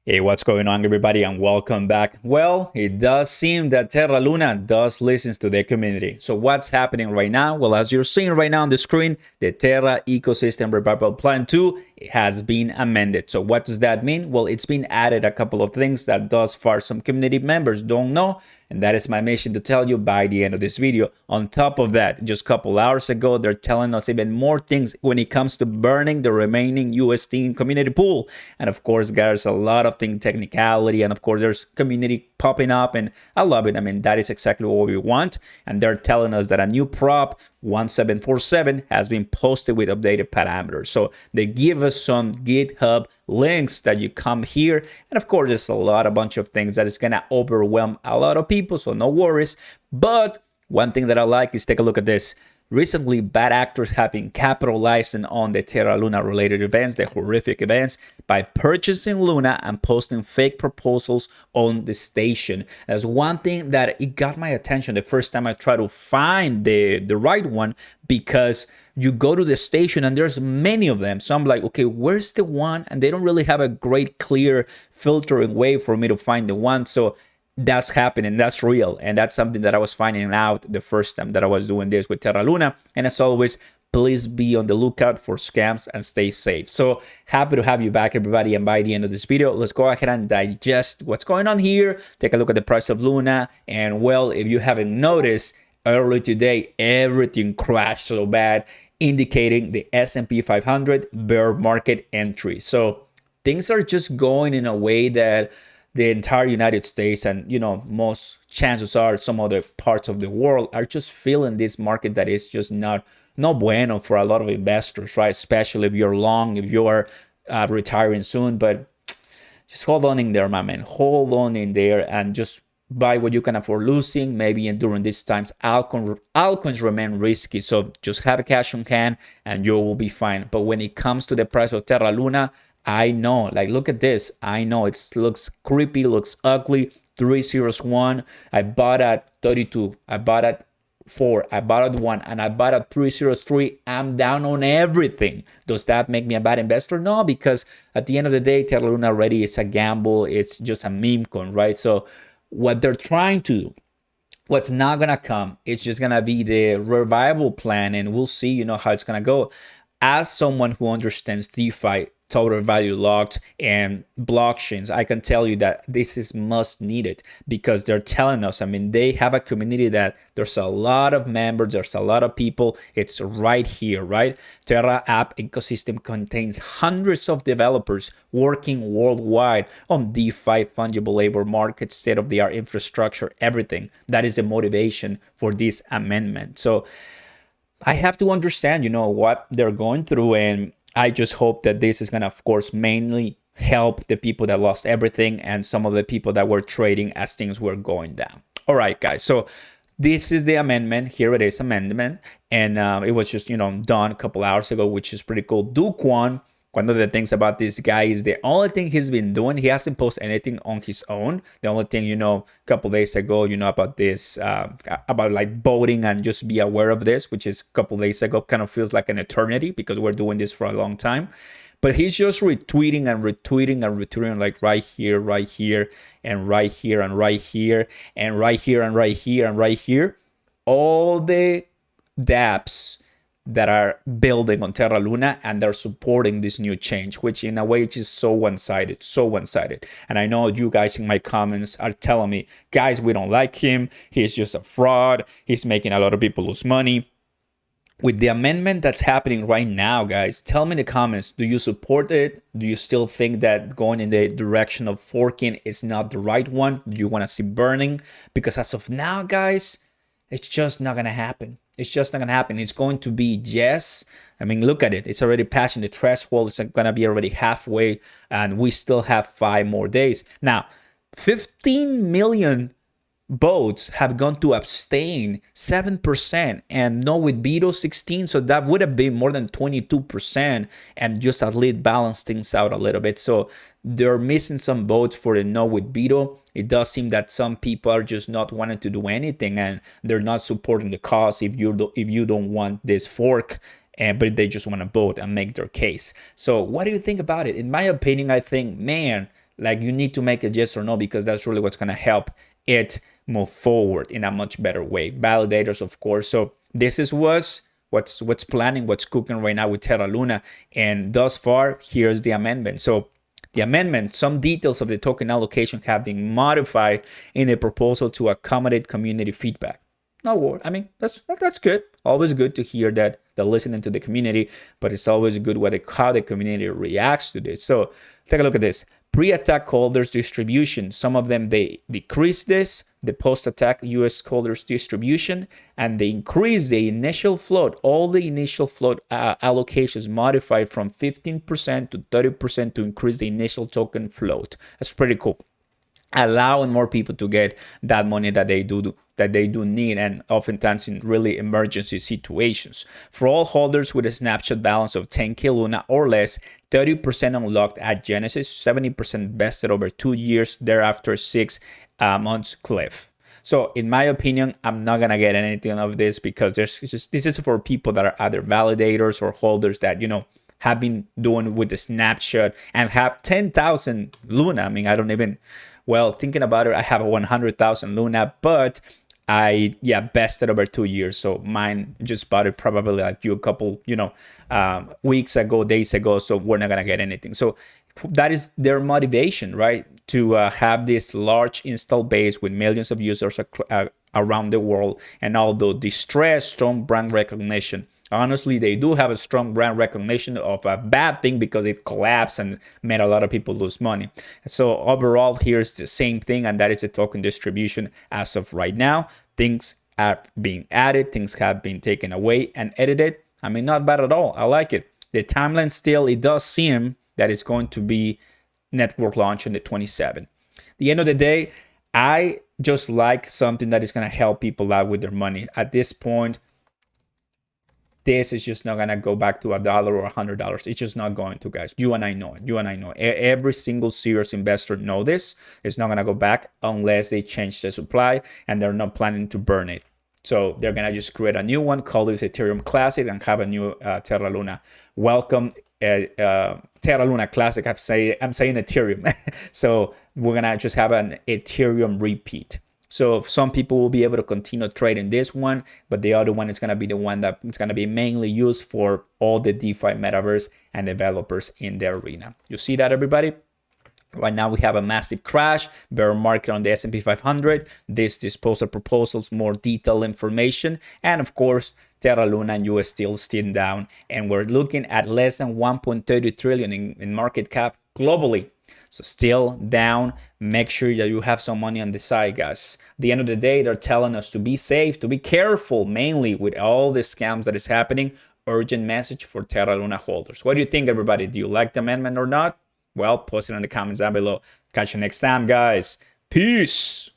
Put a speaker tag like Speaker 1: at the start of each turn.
Speaker 1: Hey, what's going on, everybody, and welcome back. Well, it does seem that Terra Luna does listen to the community. So what's happening right now? Well, as you're seeing right now on the screen, the Terra Ecosystem Revival Plan 2 has been amended. So what does that mean? Well, it's been added a couple of things that thus far some community members don't know, and that is my mission to tell you by the end of this video. On top of that, just a couple hours ago, they're telling us even more things when it comes to burning the remaining UST in community pool. And of course, there's a lot of thing technicality, and of course there's community popping up, and I love it. I mean, that is exactly what we want. And they're telling us that a new prop 1747 has been posted with updated parameters. So they give us some GitHub links that you come here, and of course there's a bunch of things that is gonna overwhelm a lot of people, so no worries. But one thing that I like is take a look at this. Recently, bad actors have been capitalizing on the Terra Luna related events, the horrific events, by purchasing Luna and posting fake proposals on the station. That's one thing that it got my attention the first time I tried to find the right one, because you go to the station and there's many of them. So I'm like, okay, where's the one? And they don't really have a great, clear filtering way for me to find the one. So that's happening, that's real, and that's something that I was finding out the first time that I was doing this with Terra Luna. And as always, please be on the lookout for scams and stay safe. So happy to have you back, everybody. And by the end of this video, let's go ahead and digest what's going on here, take a look at the price of Luna. And well, if you haven't noticed, early today everything crashed so bad, indicating the S&P 500 bear market entry. So things are just going in a way that the entire United States and, most chances are some other parts of the world are just feeling this market that is just not bueno for a lot of investors, right? Especially if you're long, if you're retiring soon. But just hold on in there, my man. Hold on in there and just buy what you can afford losing. Maybe and during these times, altcoins remain risky. So just have a cash on hand and you will be fine. But when it comes to the price of Terra Luna, I know, like, look at this. I know it looks creepy, looks ugly. 301. I bought at 32. I bought at 4. I bought at 1. And I bought at 303. I'm down on everything. Does that make me a bad investor? No, because at the end of the day, Terra Luna already is a gamble. It's just a meme coin, right? So what they're trying to do, what's not going to come, it's just going to be the revival plan. And we'll see, how it's going to go. As someone who understands DeFi, total value locked, and blockchains, I can tell you that this is must needed, because they're telling us, I mean, they have a community that there's a lot of members, there's a lot of people. It's right here, right? Terra app ecosystem contains hundreds of developers working worldwide on DeFi, fungible labor market, state-of-the-art infrastructure, everything. That is the motivation for this amendment. So I have to understand, what they're going through, and I just hope that this is going to, of course, mainly help the people that lost everything and some of the people that were trading as things were going down. All right, guys. So this is the amendment. Here it is, amendment. And it was just, done a couple hours ago, which is pretty cool. Duquan, one of the things about this guy is the only thing he's been doing, he hasn't posted anything on his own. The only thing, a couple days ago, about this, about like voting, and just be aware of this, which is a couple days ago, kind of feels like an eternity because we're doing this for a long time. But he's just retweeting and retweeting and retweeting, like right here, and right here, and right here, and right here, and right here, and right here. All the dApps that are building on Terra Luna, and they're supporting this new change, which in a way is so one-sided. And I know you guys in my comments are telling me, guys, we don't like him. He's just a fraud. He's making a lot of people lose money. With the amendment that's happening right now, guys, tell me in the comments, do you support it? Do you still think that going in the direction of forking is not the right one? Do you want to see burning? Because as of now, guys, it's just not going to happen. It's just not going to happen. It's going to be yes. I mean, look at it. It's already passing the threshold. It's going to be already halfway, and we still have 5 more days. Now, 15 million votes have gone to abstain, 7%, and no with veto 16. So that would have been more than 22%, and just at least balance things out a little bit. So they're missing some votes for the no with veto. It does seem that some people are just not wanting to do anything, and they're not supporting the cause if you don't want this fork. But they just want to vote and make their case. So what do you think about it? In my opinion, I think, man, Like, you need to make a yes or no, because that's really what's going to help it move forward in a much better way. Validators, of course. So this is what's planning, what's cooking right now with Terra Luna. And thus far, here's the amendment. So the amendment, some details of the token allocation have been modified in a proposal to accommodate community feedback. No word. I mean, that's good. Always good to hear that they're listening to the community, but it's always good how the community reacts to this. So take a look at this. Pre-attack holders distribution. Some of them, they decrease this, the post-attack US holders distribution, and they increase the initial float. All the initial float allocations modified from 15% to 30% to increase the initial token float. That's pretty cool. Allowing more people to get that money that they do need, and oftentimes in really emergency situations. For all holders with a snapshot balance of 10k Luna or less, 30% unlocked at Genesis, 70% vested over 2 years, thereafter 6 months cliff. So in my opinion, I'm not gonna get anything of this, because this is for people that are either validators or holders that, you know, have been doing with the snapshot and have 10,000 Luna. I mean, I don't even, well, thinking about it, I have 100,000 Luna, but I bested over 2 years. So mine just bought it probably like a couple, weeks ago, days ago. So we're not gonna get anything. So that is their motivation, right? To have this large install base with millions of users around the world, and although distress, strong brand recognition. Honestly, they do have a strong brand recognition of a bad thing, because it collapsed and made a lot of people lose money. So overall, here's the same thing, and that is the token distribution as of right now. Things are being added, things have been taken away and edited. I mean, not bad at all. I like it. The timeline still, it does seem that it's going to be network launch on the 27th. The end of the day, I just like something that is going to help people out with their money. At this point, this is just not gonna go back to $1 or $100. It's just not going to, guys. You and I know it. You and I know it. Every single serious investor know this. It's not gonna go back unless they change the supply, and they're not planning to burn it. So they're gonna just create a new one, call this Ethereum Classic, and have a new Terra Luna. Welcome, Terra Luna Classic. I'm saying Ethereum. So we're gonna just have an Ethereum repeat. So some people will be able to continue trading this one, but the other one is going to be the one that it's going to be mainly used for all the DeFi metaverse and developers in the arena. You see that, everybody? Right now we have a massive crash, bear market on the S&P 500, this disposal proposals, more detailed information, and of course, Terra Luna and UST still down, and we're looking at less than 1.30 trillion in market cap globally. So still down. Make sure that you have some money on the side, guys. At the end of the day, they're telling us to be safe, to be careful, mainly with all the scams that is happening. Urgent message for Terra Luna holders. What do you think, everybody? Do you like the amendment or not? Well, post it in the comments down below. Catch you next time, guys. Peace.